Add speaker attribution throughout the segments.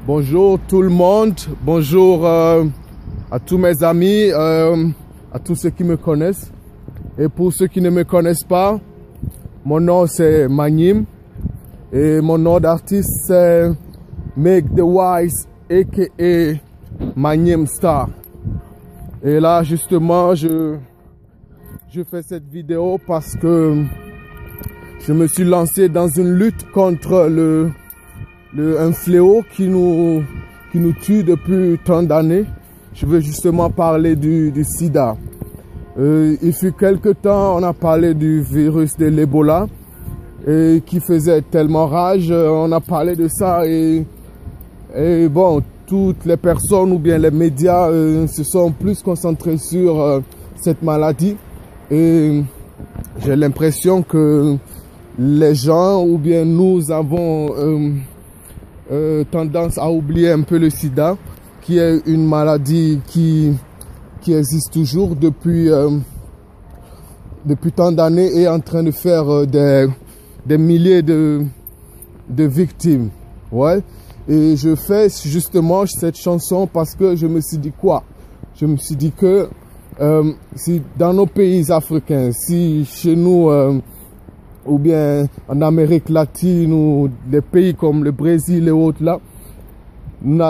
Speaker 1: Bonjour tout le monde, bonjour à tous mes amis, à tous ceux qui me connaissent. Et pour ceux qui ne me connaissent pas, mon nom c'est Magnim et mon nom d'artiste c'est Make the Wise aka Magnim Star. Et là justement je fais cette vidéo parce que je me suis lancé dans une lutte contre un fléau qui nous tue depuis tant d'années. Je veux justement parler du sida. Il fut quelque temps, on a parlé du virus de l'Ebola qui faisait tellement rage. On a parlé de ça et bon, toutes les personnes ou bien les médias se sont plus concentrés sur cette maladie. Et j'ai l'impression que les gens ou bien nous avons tendance à oublier un peu le sida, qui est une maladie qui existe toujours depuis tant d'années et est en train de faire des milliers de victimes. Ouais. Et je fais justement cette chanson parce que je me suis dit quoi? Je me suis dit que si dans nos pays africains, si chez nous ou bien en Amérique latine ou des pays comme le Brésil et autres là,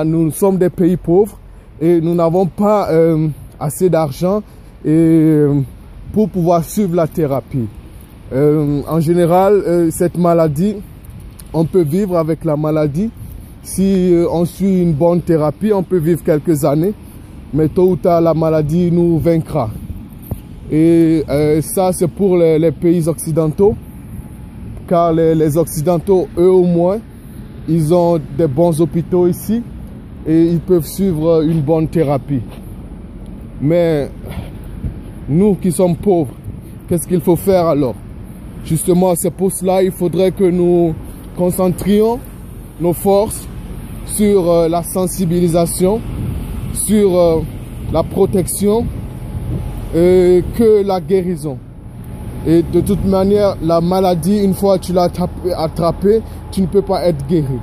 Speaker 1: nous sommes des pays pauvres et nous n'avons pas assez d'argent pour pouvoir suivre la thérapie. En général, cette maladie, on peut vivre avec la maladie. Si on suit une bonne thérapie, on peut vivre quelques années, mais tôt ou tard, la maladie nous vaincra. Et ça, c'est pour les pays occidentaux. Car les Occidentaux, eux au moins, ils ont des bons hôpitaux ici et ils peuvent suivre une bonne thérapie. Mais nous qui sommes pauvres, qu'est-ce qu'il faut faire alors? Justement, c'est pour cela qu'il faudrait que nous concentrions nos forces sur la sensibilisation, sur la protection que la guérison. Et de toute manière, la maladie, une fois que tu l'as attrapée, tu ne peux pas être guéri.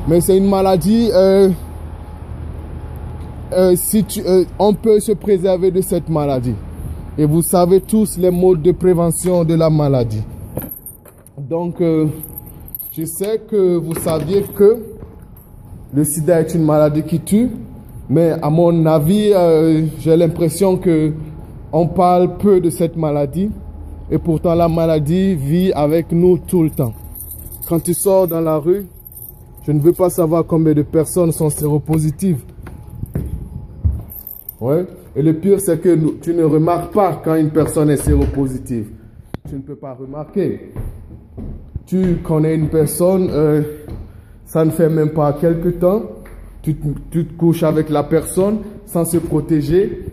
Speaker 1: Mais c'est une maladie, on peut se préserver de cette maladie. Et vous savez tous les modes de prévention de la maladie. Donc, je sais que vous saviez que le sida est une maladie qui tue. Mais à mon avis, j'ai l'impression que on parle peu de cette maladie. Et pourtant, la maladie vit avec nous tout le temps. Quand tu sors dans la rue, je ne veux pas savoir combien de personnes sont séropositives. Ouais. Et le pire, c'est que tu ne remarques pas quand une personne est séropositive. Tu ne peux pas remarquer. Tu connais une personne, ça ne fait même pas quelque temps. Tu te couches avec la personne sans se protéger.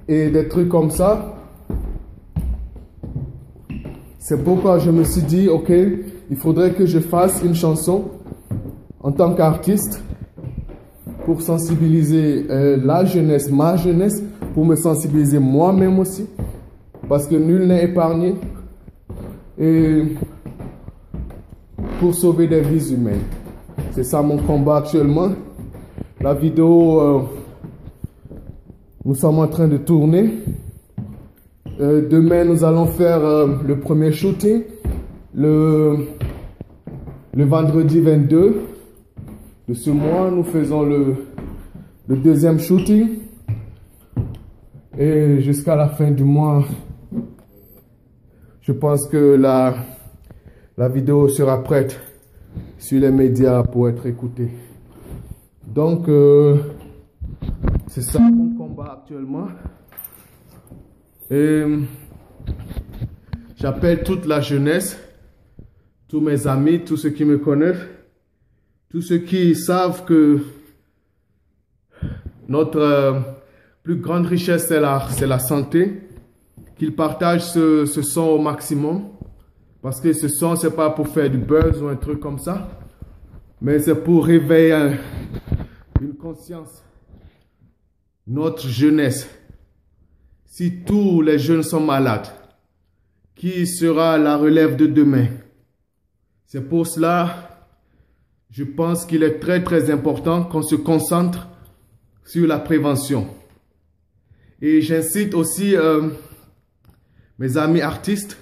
Speaker 1: Et des trucs comme ça. C'est pourquoi je me suis dit, ok, il faudrait que je fasse une chanson en tant qu'artiste pour sensibiliser la jeunesse, ma jeunesse, pour me sensibiliser moi-même aussi, parce que nul n'est épargné, et pour sauver des vies humaines. C'est ça mon combat actuellement. La vidéo, nous sommes en train de tourner. Demain, nous allons faire le premier shooting, le vendredi 22 de ce mois. Nous faisons le deuxième shooting et jusqu'à la fin du mois, je pense que la vidéo sera prête sur les médias pour être écoutée. Donc, c'est ça mon combat actuellement. Et j'appelle toute la jeunesse, tous mes amis, tous ceux qui me connaissent, tous ceux qui savent que notre plus grande richesse, c'est la santé, qu'ils partagent ce son au maximum. Parce que ce son, c'est pas pour faire du buzz ou un truc comme ça, mais c'est pour réveiller une conscience. Notre jeunesse. Si tous les jeunes sont malades, qui sera la relève de demain? C'est pour cela je pense qu'il est très important qu'on se concentre sur la prévention. Et j'incite aussi mes amis artistes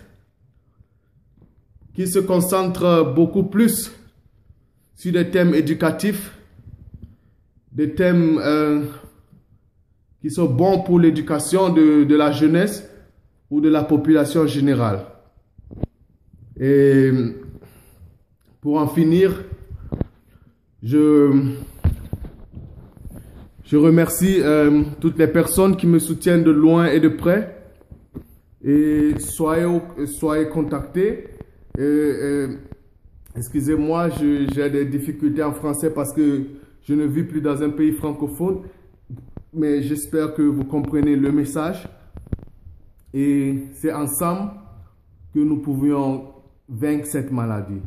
Speaker 1: qui se concentrent beaucoup plus sur des thèmes éducatifs, des thèmes qui sont bons pour l'éducation de la jeunesse ou de la population générale. Et pour en finir, je remercie toutes les personnes qui me soutiennent de loin et de près. Et soyez contactés. Excusez-moi, j'ai des difficultés en français parce que je ne vis plus dans un pays francophone. Mais j'espère que vous comprenez le message. Et c'est ensemble que nous pouvions vaincre cette maladie.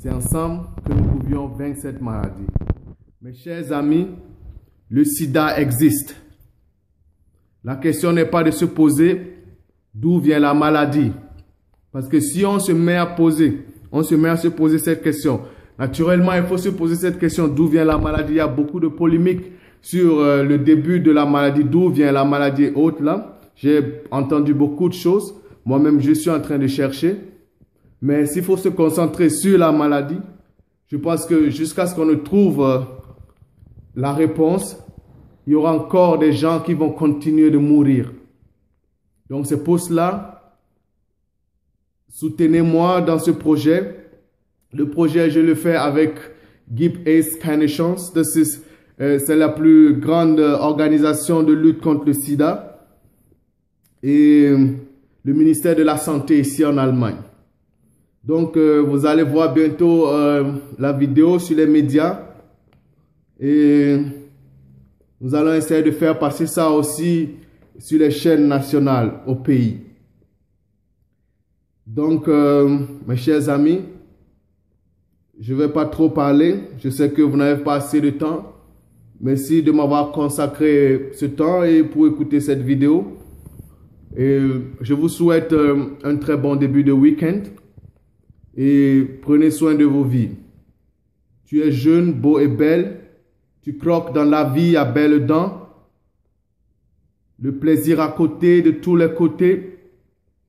Speaker 1: C'est ensemble que nous pouvions vaincre cette maladie. Mes chers amis, le sida existe. La question n'est pas de se poser d'où vient la maladie. Parce que si on se met à se poser cette question, naturellement, il faut se poser cette question d'où vient la maladie. Il y a beaucoup de polémiques sur le début de la maladie, d'où vient la maladie et autres là. J'ai entendu beaucoup de choses. Moi-même, je suis en train de chercher. Mais s'il faut se concentrer sur la maladie, je pense que jusqu'à ce qu'on ne trouve la réponse, il y aura encore des gens qui vont continuer de mourir. Donc c'est pour cela, soutenez-moi dans ce projet. Le projet, je le fais avec Give AIDS Keine Chance. C'est la plus grande organisation de lutte contre le sida. Et le ministère de la Santé ici en Allemagne. Donc, vous allez voir bientôt la vidéo sur les médias. Et nous allons essayer de faire passer ça aussi sur les chaînes nationales au pays. Donc, mes chers amis, je ne vais pas trop parler. Je sais que vous n'avez pas assez de temps. Merci de m'avoir consacré ce temps et pour écouter cette vidéo. Et je vous souhaite un très bon début de week-end. Et prenez soin de vos vies. Tu es jeune, beau et belle. Tu croques dans la vie à belles dents. Le plaisir à côté, de tous les côtés.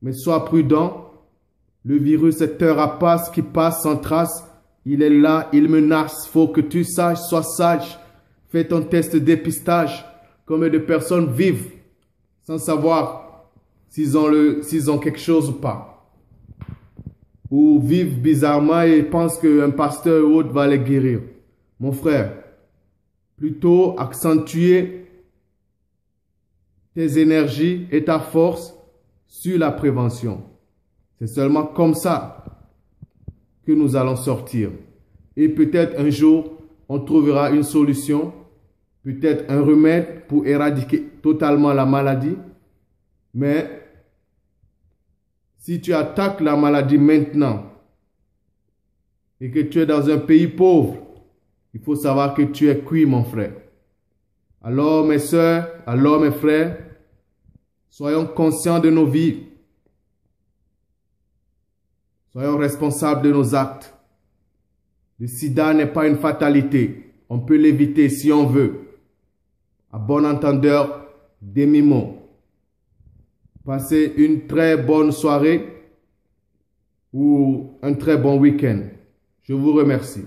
Speaker 1: Mais sois prudent. Le virus est un rapace qui passe sans trace. Il est là, il menace. Faut que tu saches, sois sage. Fais ton test de dépistage. Combien de personnes vivent sans savoir s'ils ont quelque chose ou pas. Ou vivent bizarrement et pensent qu'un pasteur ou autre va les guérir. Mon frère, plutôt accentuer tes énergies et ta force sur la prévention. C'est seulement comme ça que nous allons sortir. Et peut-être un jour, on trouvera une solution, peut-être un remède pour éradiquer totalement la maladie. Mais si tu attaques la maladie maintenant et que tu es dans un pays pauvre, il faut savoir que tu es cuit, mon frère. Alors, mes soeurs, alors, mes frères, soyons conscients de nos vies. Soyons responsables de nos actes. Le sida n'est pas une fatalité. On peut l'éviter si on veut. À bon entendeur, des mimos. Passez une très bonne soirée ou un très bon week-end. Je vous remercie.